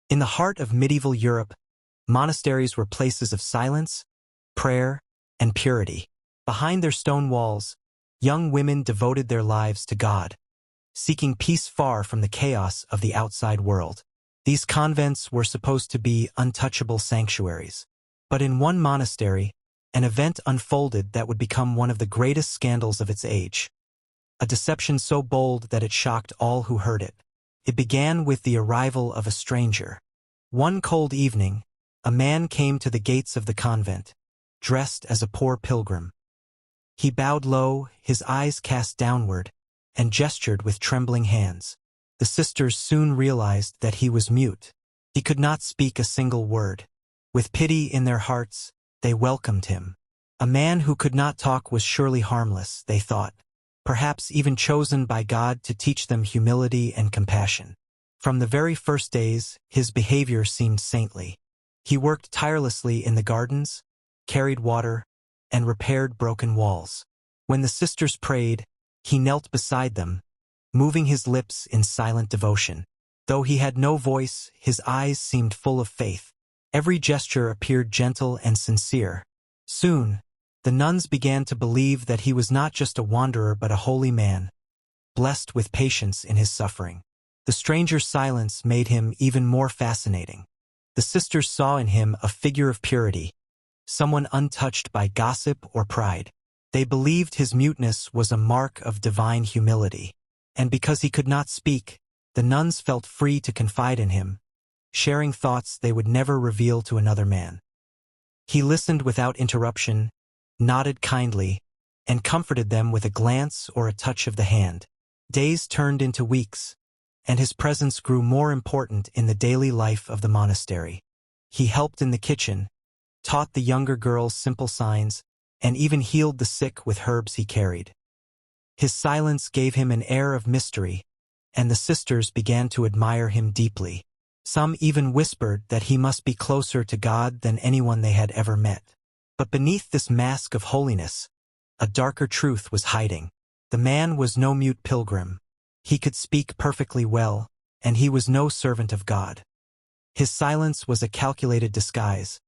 In the heart of medieval Europe, monasteries were places of silence, prayer, and purity. Behind their stone walls, young women devoted their lives to God, seeking peace far from the chaos of the outside world. These convents were supposed to be untouchable sanctuaries. But in one monastery, an event unfolded that would become one of the greatest scandals of its age. A deception so bold that it shocked all who heard it. It began with the arrival of a stranger. One cold evening, a man came to the gates of the convent, dressed as a poor pilgrim. He bowed low, his eyes cast downward, and gestured with trembling hands. The sisters soon realized that he was mute. He could not speak a single word. With pity in their hearts, they welcomed him. A man who could not talk was surely harmless, they thought, perhaps even chosen by God to teach them humility and compassion. From the very first days, his behavior seemed saintly. He worked tirelessly in the gardens, carried water, and repaired broken walls. When the sisters prayed, he knelt beside them, moving his lips in silent devotion. Though he had no voice, his eyes seemed full of faith. Every gesture appeared gentle and sincere. Soon, the nuns began to believe that he was not just a wanderer but a holy man, blessed with patience in his suffering. The stranger's silence made him even more fascinating. The sisters saw in him a figure of purity, someone untouched by gossip or pride. They believed his muteness was a mark of divine humility. And because he could not speak, the nuns felt free to confide in him, sharing thoughts they would never reveal to another man. He listened without interruption, nodded kindly, and comforted them with a glance or a touch of the hand. Days turned into weeks, and his presence grew more important in the daily life of the monastery. He helped in the kitchen, taught the younger girls simple signs, and even healed the sick with herbs he carried. His silence gave him an air of mystery, and the sisters began to admire him deeply. Some even whispered that he must be closer to God than anyone they had ever met. But beneath this mask of holiness, a darker truth was hiding. The man was no mute pilgrim. He could speak perfectly well, and he was no servant of God. His silence was a calculated disguise,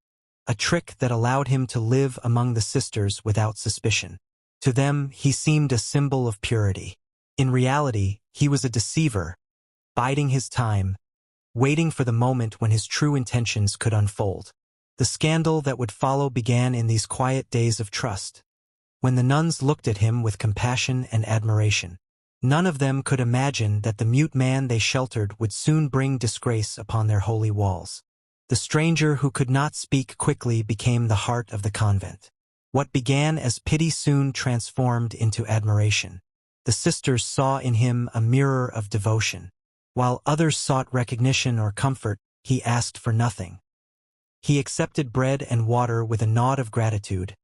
a trick that allowed him to live among the sisters without suspicion. To them, he seemed a symbol of purity. In reality, he was a deceiver, biding his time, waiting for the moment when his true intentions could unfold. The scandal that would follow began in these quiet days of trust, when the nuns looked at him with compassion and admiration. None of them could imagine that the mute man they sheltered would soon bring disgrace upon their holy walls. The stranger who could not speak quickly became the heart of the convent. What began as pity soon transformed into admiration. The sisters saw in him a mirror of devotion. While others sought recognition or comfort, he asked for nothing. He accepted bread and water with a nod of gratitude,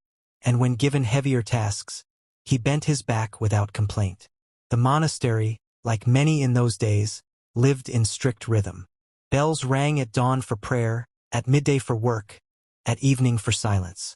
and when given heavier tasks, he bent his back without complaint. The monastery, like many in those days, lived in strict rhythm. Bells rang at dawn for prayer, at midday for work, at evening for silence.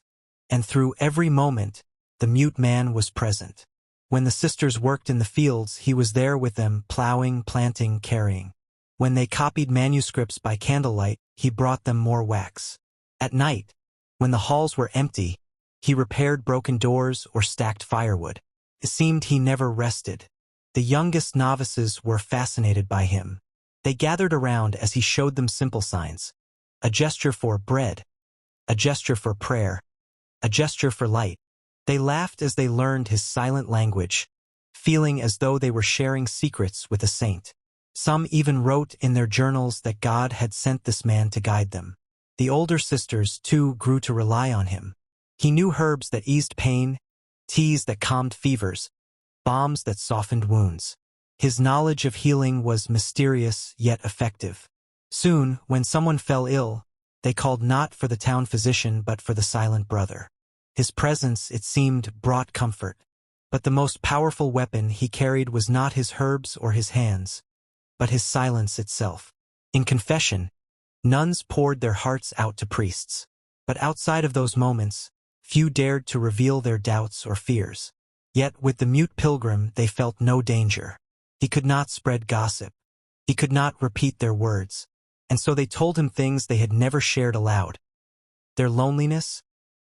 And through every moment, the mute man was present. When the sisters worked in the fields, he was there with them, plowing, planting, carrying. When they copied manuscripts by candlelight, he brought them more wax. At night, when the halls were empty, he repaired broken doors or stacked firewood. It seemed he never rested. The youngest novices were fascinated by him. They gathered around as he showed them simple signs. A gesture for bread, a gesture for prayer, a gesture for light. They laughed as they learned his silent language, feeling as though they were sharing secrets with a saint. Some even wrote in their journals that God had sent this man to guide them. The older sisters, too, grew to rely on him. He knew herbs that eased pain, teas that calmed fevers, balms that softened wounds. His knowledge of healing was mysterious yet effective. Soon, when someone fell ill, they called not for the town physician but for the silent brother. His presence, it seemed, brought comfort. But the most powerful weapon he carried was not his herbs or his hands, but his silence itself. In confession, nuns poured their hearts out to priests. But outside of those moments, few dared to reveal their doubts or fears. Yet with the mute pilgrim they felt no danger. He could not spread gossip. He could not repeat their words. and so they told him things they had never shared aloud. Their loneliness,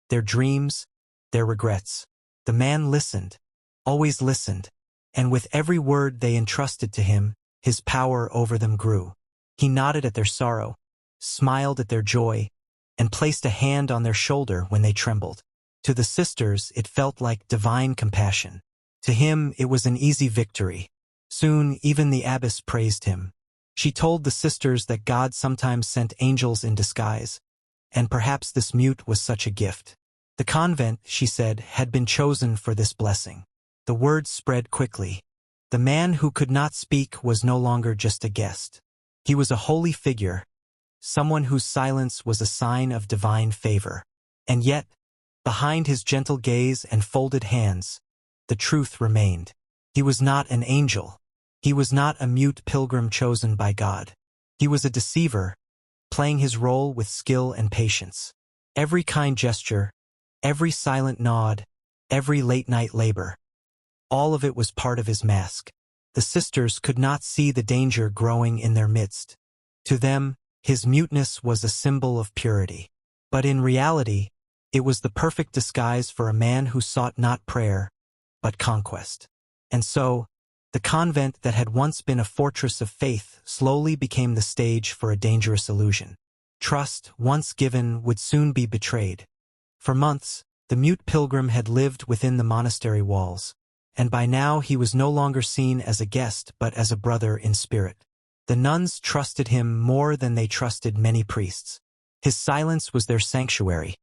their dreams, their regrets. The man listened, always listened, and with every word they entrusted to him, his power over them grew. He nodded at their sorrow, smiled at their joy, and placed a hand on their shoulder when they trembled. To the sisters, it felt like divine compassion. To him, it was an easy victory. Soon, even the abbess praised him. She told the sisters that God sometimes sent angels in disguise, and perhaps this mute was such a gift. The convent, she said, had been chosen for this blessing. The word spread quickly. The man who could not speak was no longer just a guest. He was a holy figure, someone whose silence was a sign of divine favor. And yet, behind his gentle gaze and folded hands, the truth remained. He was not an angel. He was not a mute pilgrim chosen by God. He was a deceiver, playing his role with skill and patience. Every kind gesture, every silent nod, every late-night labor, all of it was part of his mask. The sisters could not see the danger growing in their midst. To them, his muteness was a symbol of purity. But in reality, it was the perfect disguise for a man who sought not prayer, but conquest. And so, the convent that had once been a fortress of faith slowly became the stage for a dangerous illusion. Trust, once given, would soon be betrayed. For months, the mute pilgrim had lived within the monastery walls, and by now he was no longer seen as a guest but as a brother in spirit. The nuns trusted him more than they trusted many priests. His silence was their sanctuary,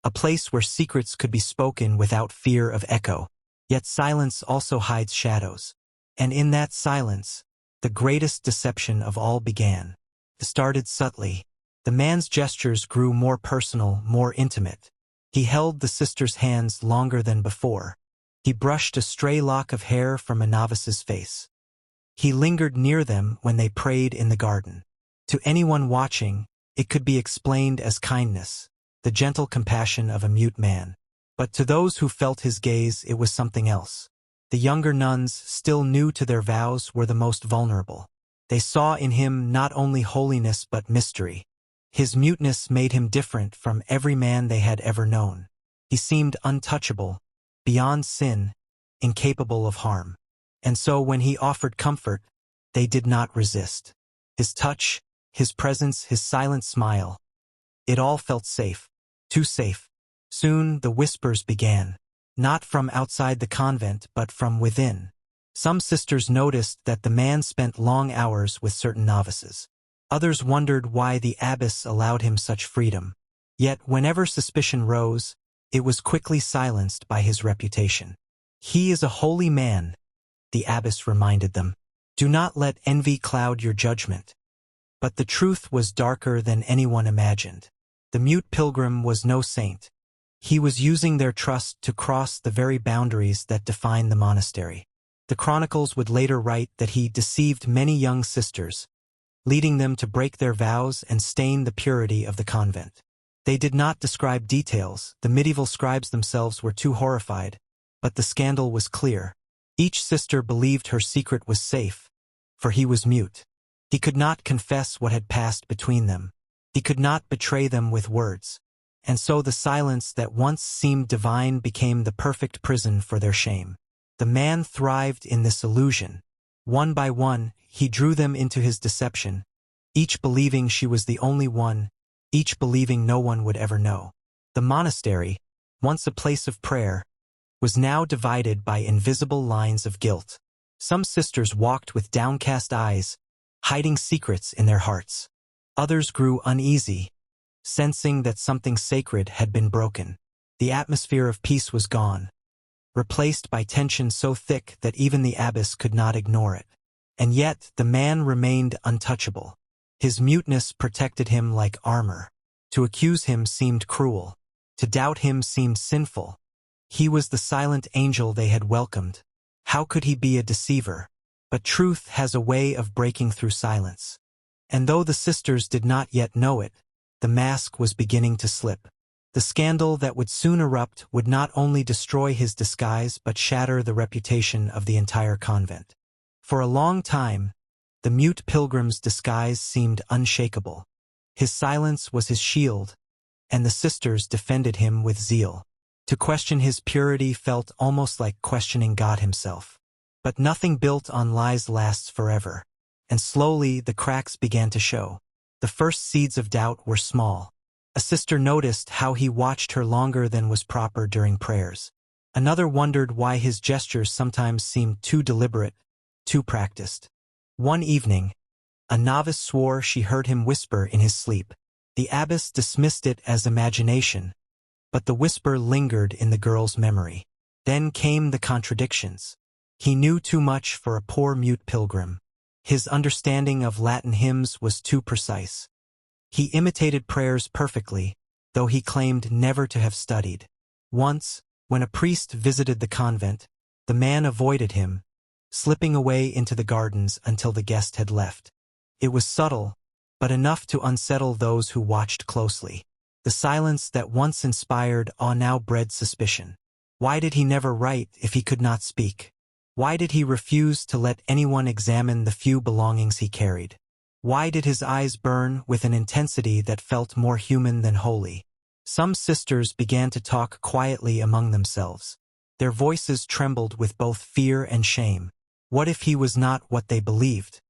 a place where secrets could be spoken without fear of echo. Yet silence also hides shadows. And in that silence, the greatest deception of all began. It started subtly. The man's gestures grew more personal, more intimate. He held the sisters' hands longer than before. He brushed a stray lock of hair from a novice's face. He lingered near them when they prayed in the garden. To anyone watching, it could be explained as kindness, the gentle compassion of a mute man. But to those who felt his gaze, it was something else. The younger nuns, still new to their vows, were the most vulnerable. They saw in him not only holiness but mystery. His muteness made him different from every man they had ever known. He seemed untouchable, beyond sin, incapable of harm. And so when he offered comfort, they did not resist. His touch, his presence, his silent smile. It all felt safe. Too safe. Soon the whispers began. Not from outside the convent but from within. Some sisters noticed that the man spent long hours with certain novices. Others wondered why the abbess allowed him such freedom. Yet whenever suspicion rose, it was quickly silenced by his reputation. "He is a holy man," the abbess reminded them. "Do not let envy cloud your judgment." But the truth was darker than anyone imagined. The mute pilgrim was no saint. He was using their trust to cross the very boundaries that define the monastery. The chronicles would later write that he deceived many young sisters, leading them to break their vows and stain the purity of the convent. They did not describe details. The medieval scribes themselves were too horrified, but the scandal was clear. Each sister believed her secret was safe, for he was mute. He could not confess what had passed between them. He could not betray them with words. And so the silence that once seemed divine became the perfect prison for their shame. The man thrived in this illusion. One by one, he drew them into his deception, each believing she was the only one, each believing no one would ever know. The monastery, once a place of prayer, was now divided by invisible lines of guilt. Some sisters walked with downcast eyes, hiding secrets in their hearts. Others grew uneasy, sensing that something sacred had been broken. The atmosphere of peace was gone, replaced by tension so thick that even the abbess could not ignore it. And yet the man remained untouchable. His muteness protected him like armor. To accuse him seemed cruel. To doubt him seemed sinful. He was the silent angel they had welcomed. How could he be a deceiver? But truth has a way of breaking through silence. And though the sisters did not yet know it, the mask was beginning to slip. The scandal that would soon erupt would not only destroy his disguise but shatter the reputation of the entire convent. For a long time, The mute pilgrim's disguise seemed unshakable. His silence was his shield, and the sisters defended him with zeal. To question his purity felt almost like questioning God himself. But nothing built on lies lasts forever, and slowly the cracks began to show. The first seeds of doubt were small. A sister noticed how he watched her longer than was proper during prayers. Another wondered why his gestures sometimes seemed too deliberate, too practiced. One evening, a novice swore she heard him whisper in his sleep. The abbess dismissed it as imagination, but the whisper lingered in the girl's memory. Then came the contradictions. He knew too much for a poor mute pilgrim. His understanding of Latin hymns was too precise. He imitated prayers perfectly, though he claimed never to have studied. Once, when a priest visited the convent, the man avoided him, slipping away into the gardens until the guest had left. It was subtle, but enough to unsettle those who watched closely. The silence that once inspired awe now bred suspicion. Why did he never write if he could not speak? Why did he refuse to let anyone examine the few belongings he carried? Why did his eyes burn with an intensity that felt more human than holy? Some sisters began to talk quietly among themselves. Their voices trembled with both fear and shame. What if he was not what they believed?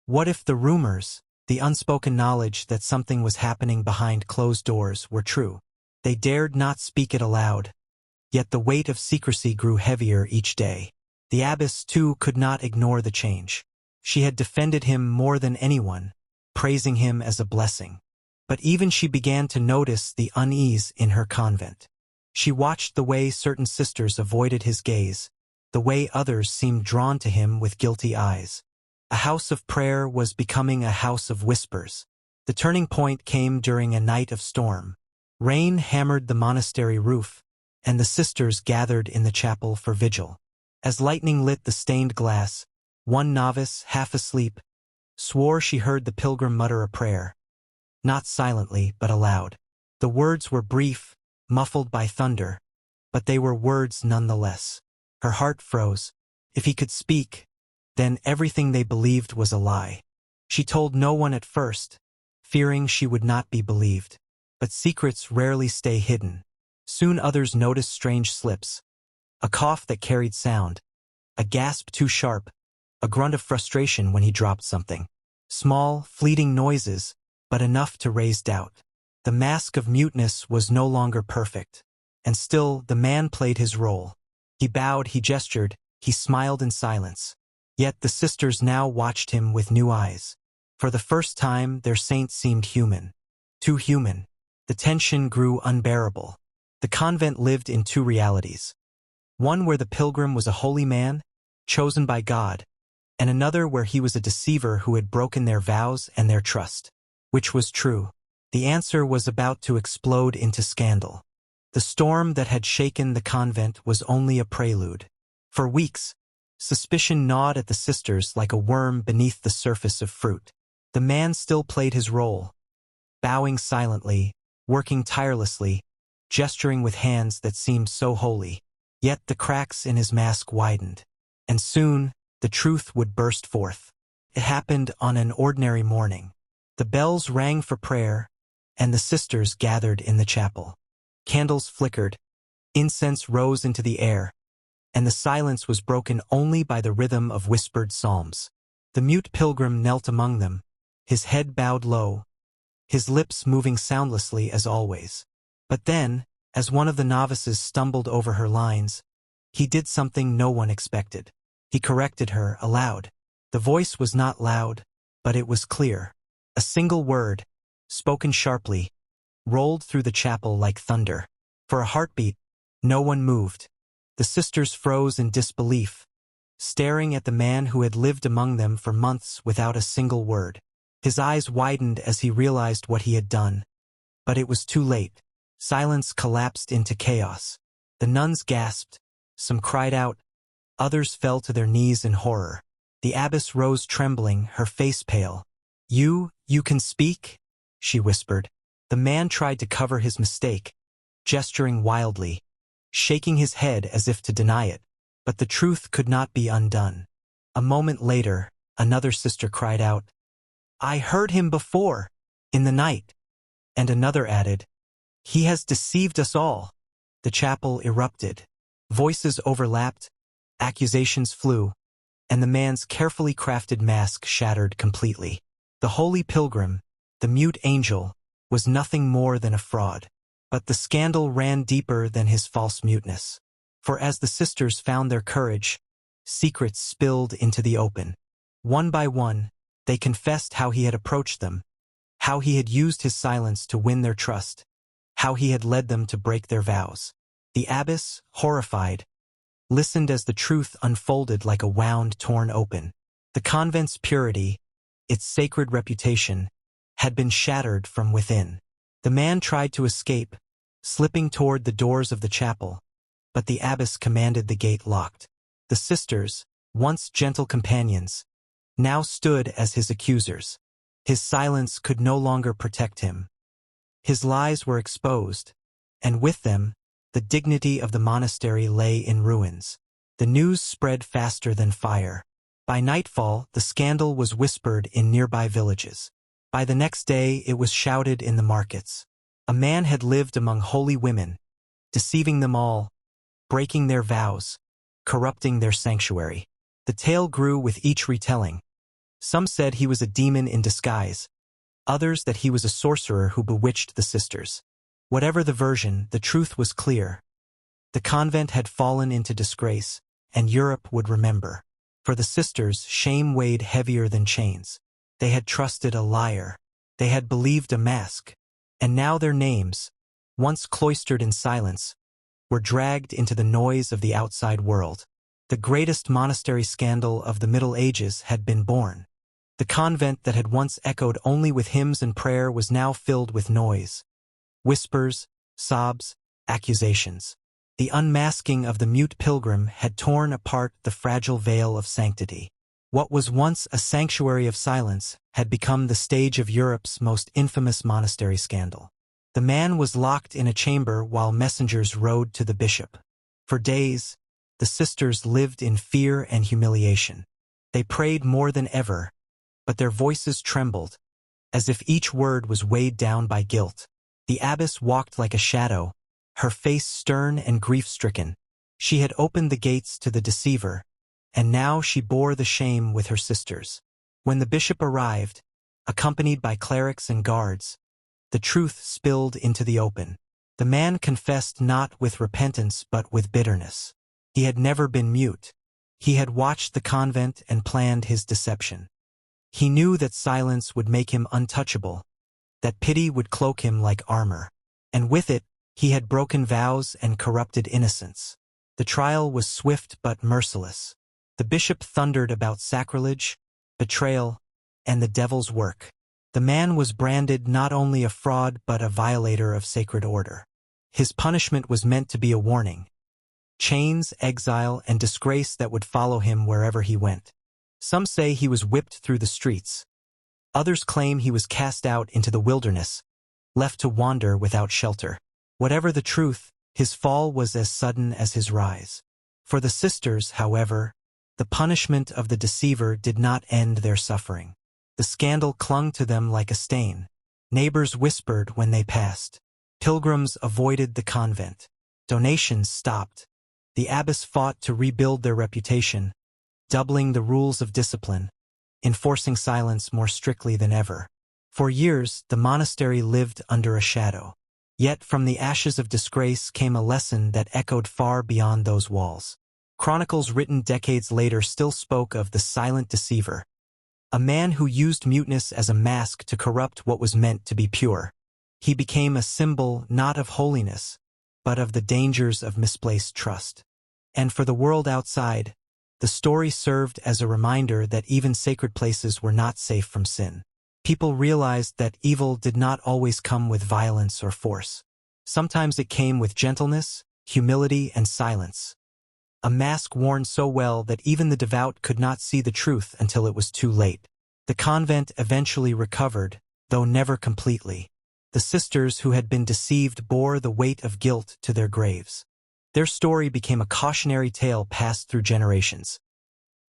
What if the rumors, the unspoken knowledge that something was happening behind closed doors, were true? They dared not speak it aloud, yet the weight of secrecy grew heavier each day. The abbess, too, could not ignore the change. She had defended him more than anyone, praising him as a blessing. But even she began to notice the unease in her convent. She watched the way certain sisters avoided his gaze, the way others seemed drawn to him with guilty eyes. A house of prayer was becoming a house of whispers. The turning point came during a night of storm. Rain hammered the monastery roof, and the sisters gathered in the chapel for vigil. As lightning lit the stained glass, one novice, half asleep, swore she heard the pilgrim mutter a prayer. Not silently, but aloud. The words were brief, muffled by thunder, but they were words nonetheless. Her heart froze. If he could speak, then everything they believed was a lie. She told no one at first, fearing she would not be believed. But secrets rarely stay hidden. Soon others noticed strange slips. A cough that carried sound. A gasp too sharp. A grunt of frustration when he dropped something. Small, fleeting noises, but enough to raise doubt. The mask of muteness was no longer perfect. And still, the man played his role. He bowed, he gestured, he smiled in silence. Yet the sisters now watched him with new eyes. For the first time, their saint seemed human. Too human. The tension grew unbearable. The convent lived in two realities. One where the pilgrim was a holy man, chosen by God, and another where he was a deceiver who had broken their vows and their trust. Which was true? The answer was about to explode into scandal. The storm that had shaken the convent was only a prelude. For weeks, suspicion gnawed at the sisters like a worm beneath the surface of fruit. The man still played his role, bowing silently, working tirelessly, gesturing with hands that seemed so holy. Yet the cracks in his mask widened. And soon, the truth would burst forth. It happened on an ordinary morning. The bells rang for prayer, and the sisters gathered in the chapel. Candles flickered, incense rose into the air, and the silence was broken only by the rhythm of whispered psalms. The mute pilgrim knelt among them, his head bowed low, his lips moving soundlessly as always. But then, as one of the novices stumbled over her lines, he did something no one expected. He corrected her aloud. The voice was not loud, but it was clear. A single word, spoken sharply, rolled through the chapel like thunder. For a heartbeat, no one moved. The sisters froze in disbelief, staring at the man who had lived among them for months without a single word. His eyes widened as he realized what he had done. But it was too late. Silence collapsed into chaos. The nuns gasped. Some cried out. Others fell to their knees in horror. The abbess rose trembling, her face pale. You can speak?" she whispered. The man tried to cover his mistake, gesturing wildly, shaking his head as if to deny it. But the truth could not be undone. A moment later, Another sister cried out, "I heard him before, in the night." And another added, "He has deceived us all." The chapel erupted. Voices overlapped, accusations flew, and the man's carefully crafted mask shattered completely. The holy pilgrim, the mute angel, was nothing more than a fraud. But the scandal ran deeper than his false muteness. For as the sisters found their courage, secrets spilled into the open. One by one, they confessed how he had approached them, how he had used his silence to win their trust, how he had led them to break their vows. The abbess, horrified, listened as the truth unfolded like a wound torn open. The convent's purity, its sacred reputation, had been shattered from within. The man tried to escape, slipping toward the doors of the chapel, but the abbess commanded the gate locked. The sisters, once gentle companions, now stood as his accusers. His silence could no longer protect him. His lies were exposed, and with them, the dignity of the monastery lay in ruins. The news spread faster than fire. By nightfall, the scandal was whispered in nearby villages. By the next day, it was shouted in the markets. A man had lived among holy women, deceiving them all, breaking their vows, corrupting their sanctuary. The tale grew with each retelling. Some said he was a demon in disguise, others that he was a sorcerer who bewitched the sisters. Whatever the version, the truth was clear. The convent had fallen into disgrace, and Europe would remember. For the sisters, shame weighed heavier than chains. They had trusted a liar. They had believed a mask. And now their names, once cloistered in silence, were dragged into the noise of the outside world. The greatest monastery scandal of the Middle Ages had been born. The convent that had once echoed only with hymns and prayer was now filled with noise. Whispers, sobs, accusations. The unmasking of the mute pilgrim had torn apart the fragile veil of sanctity. What was once a sanctuary of silence had become the stage of Europe's most infamous monastery scandal. The man was locked in a chamber while messengers rode to the bishop. For days, the sisters lived in fear and humiliation. They prayed more than ever, but their voices trembled, as if each word was weighed down by guilt. The abbess walked like a shadow, her face stern and grief-stricken. She had opened the gates to the Deceiver, and now she bore the shame with her sisters. When the bishop arrived, accompanied by clerics and guards, the truth spilled into the open. The man confessed not with repentance but with bitterness. He had never been mute. He had watched the convent and planned his deception. He knew that silence would make him untouchable, that pity would cloak him like armor. And with it, he had broken vows and corrupted innocence. The trial was swift but merciless. The bishop thundered about sacrilege, betrayal, and the devil's work. The man was branded not only a fraud but a violator of sacred order. His punishment was meant to be a warning. Chains, exile, and disgrace that would follow him wherever he went. Some say he was whipped through the streets. Others claim he was cast out into the wilderness, left to wander without shelter. Whatever the truth, his fall was as sudden as his rise. For the sisters, however, the punishment of the deceiver did not end their suffering. The scandal clung to them like a stain. Neighbors whispered when they passed. Pilgrims avoided the convent. Donations stopped. The abbess fought to rebuild their reputation, doubling the rules of discipline, enforcing silence more strictly than ever. For years, the monastery lived under a shadow. Yet from the ashes of disgrace came a lesson that echoed far beyond those walls. Chronicles written decades later still spoke of the silent deceiver, a man who used muteness as a mask to corrupt what was meant to be pure. He became a symbol not of holiness, but of the dangers of misplaced trust. And for the world outside, the story served as a reminder that even sacred places were not safe from sin. People realized that evil did not always come with violence or force. Sometimes it came with gentleness, humility, and silence. A mask worn so well that even the devout could not see the truth until it was too late. The convent eventually recovered, though never completely. The sisters who had been deceived bore the weight of guilt to their graves. Their story became a cautionary tale passed through generations.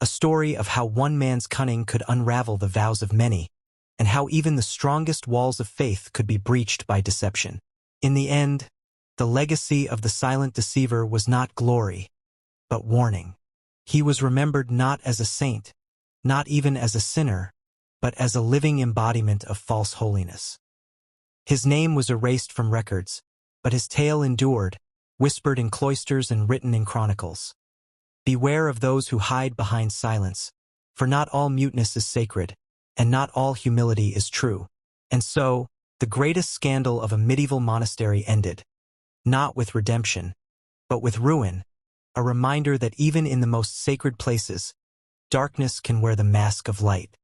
a story of how one man's cunning could unravel the vows of many, and how even the strongest walls of faith could be breached by deception. In the end, the legacy of the silent deceiver was not glory, but warning. He was remembered not as a saint, not even as a sinner, but as a living embodiment of false holiness. His name was erased from records, but his tale endured, whispered in cloisters and written in chronicles. Beware of those who hide behind silence, for not all muteness is sacred, and not all humility is true. And so, the greatest scandal of a medieval monastery ended, not with redemption, but with ruin, a reminder that even in the most sacred places, darkness can wear the mask of light.